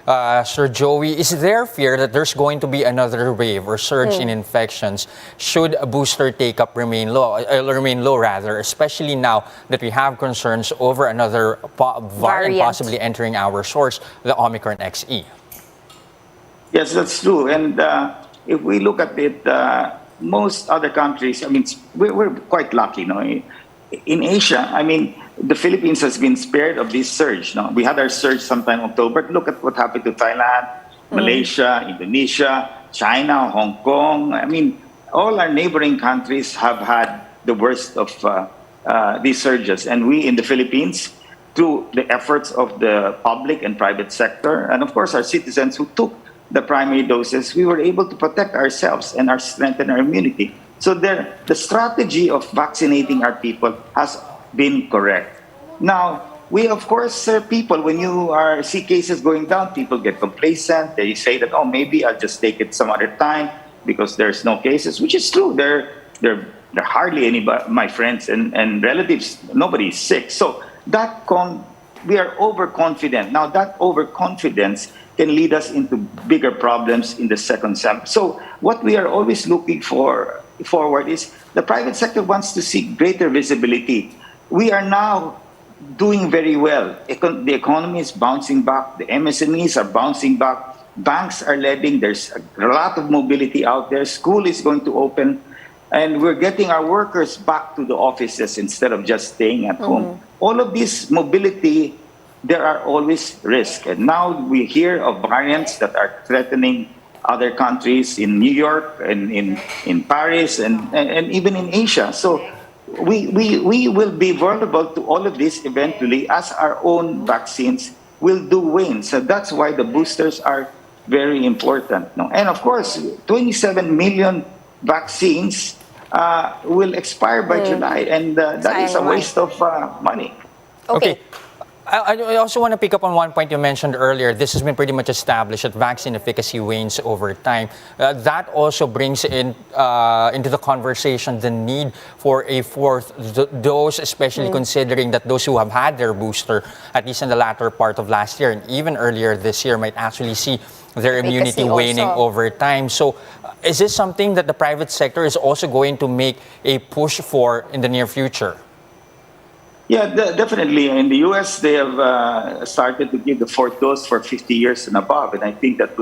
Sir Joey, is there fear that there's going to be another wave or surge in infections should a booster take-up remain low rather, especially now that we have concerns over another variant possibly entering our shores, the Omicron XE? Yes, that's true. And if we look at it, most other countries, I mean, we're quite lucky, no? In Asia, I mean, the Philippines has been spared of this surge. No? We had our surge sometime October. Look at what happened to Thailand, Malaysia, Indonesia, China, Hong Kong. I mean, all our neighboring countries have had the worst of these surges. And we in the Philippines, through the efforts of the public and private sector, and of course our citizens who took the primary doses, we were able to protect ourselves and strengthen our immunity. So the strategy of vaccinating our people has been correct. Now, we of course, people, when you see cases going down, people get complacent. They say that, oh, maybe I'll just take it some other time because there's no cases, which is true. There are hardly any, my friends and relatives, nobody is sick. So we are overconfident. Now, that overconfidence can lead us into bigger problems in the second semester. So what we are always looking forward is the private sector wants to see greater visibility. We are now doing very well. The economy is bouncing back. The MSMEs are bouncing back. Banks are lending. There's a lot of mobility out there. School is going to open. And we're getting our workers back to the offices instead of just staying at home. All of this mobility, there are always risks. And now we hear of variants that are threatening other countries in New York and in Paris and even in Asia. So we will be vulnerable to all of this eventually as our own vaccines will do wane. So that's why the boosters are very important. No? And of course, 27 million vaccines will expire by July. And that is a waste of money. Okay. I also want to pick up on one point you mentioned earlier. This has been pretty much established that vaccine efficacy wanes over time. That also brings into the conversation the need for a fourth dose, especially considering that those who have had their booster, at least in the latter part of last year and even earlier this year, might actually see their immunity waning over time. So is this something that the private sector is also going to make a push for in the near future? Yeah, definitely. In the U.S., they have started to give the fourth dose for 50 years and above, and I think that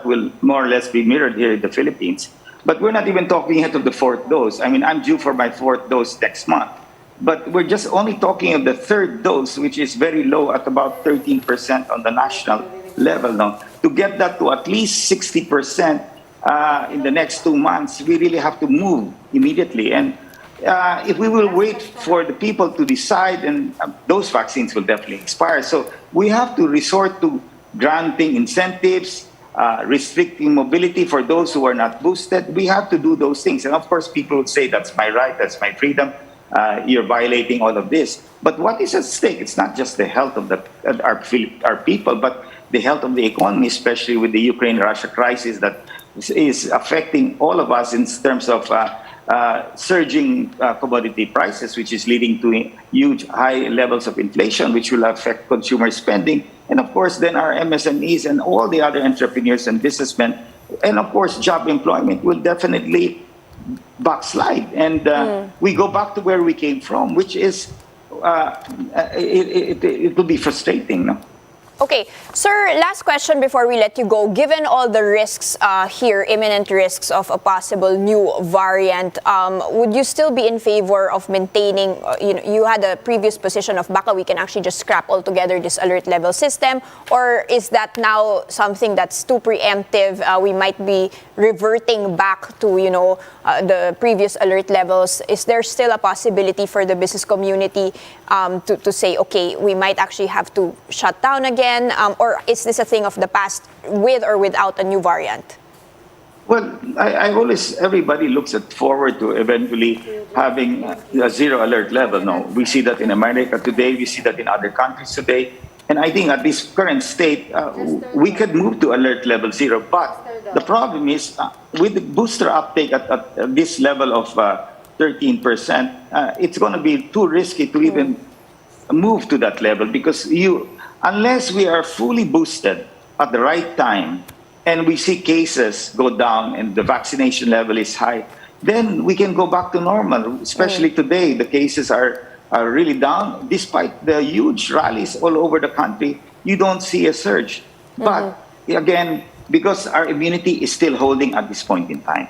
will more or less be mirrored here in the Philippines. But we're not even talking yet of the fourth dose. I mean, I'm due for my fourth dose next month, but we're just only talking of the third dose, which is very low at about 13% on the national level now. To get that to at least 60% in the next 2 months, we really have to move immediately. And if we will wait for the people to decide, and those vaccines will definitely expire. So we have to resort to granting incentives, restricting mobility for those who are not boosted. We have to do those things. And of course, people would say, that's my right, that's my freedom. You're violating all of this. But what is at stake? It's not just the health of our people, but the health of the economy, especially with the Ukraine-Russia crisis that is affecting all of us in terms of surging commodity prices, which is leading to huge high levels of inflation, which will affect consumer spending. And of course, then our MSMEs and all the other entrepreneurs and businessmen, and of course, job employment will definitely backslide. And we go back to where we came from, which is, it will be frustrating. No? Okay, sir, last question before we let you go. Given all the risks here, imminent risks of a possible new variant, would you still be in favor of maintaining, you had a previous position of baka we can actually just scrap altogether this alert level system, or is that now something that's too preemptive? We might be reverting back to, the previous alert levels. Is there still a possibility for the business community to say, okay, we might actually have to shut down again? Or is this a thing of the past with or without a new variant? Well, everybody looks forward to eventually having a zero alert level. No, we see that in America today, we see that in other countries today. And I think at this current state, we could move to alert level 0. But the problem is with the booster uptake at this level of 13%, it's going to be too risky to even move to that level because unless we are fully boosted, at the right time, and we see cases go down and the vaccination level is high, then we can go back to normal. Especially today, the cases are really down. Despite the huge rallies all over the country, you don't see a surge. But again, because our immunity is still holding at this point in time.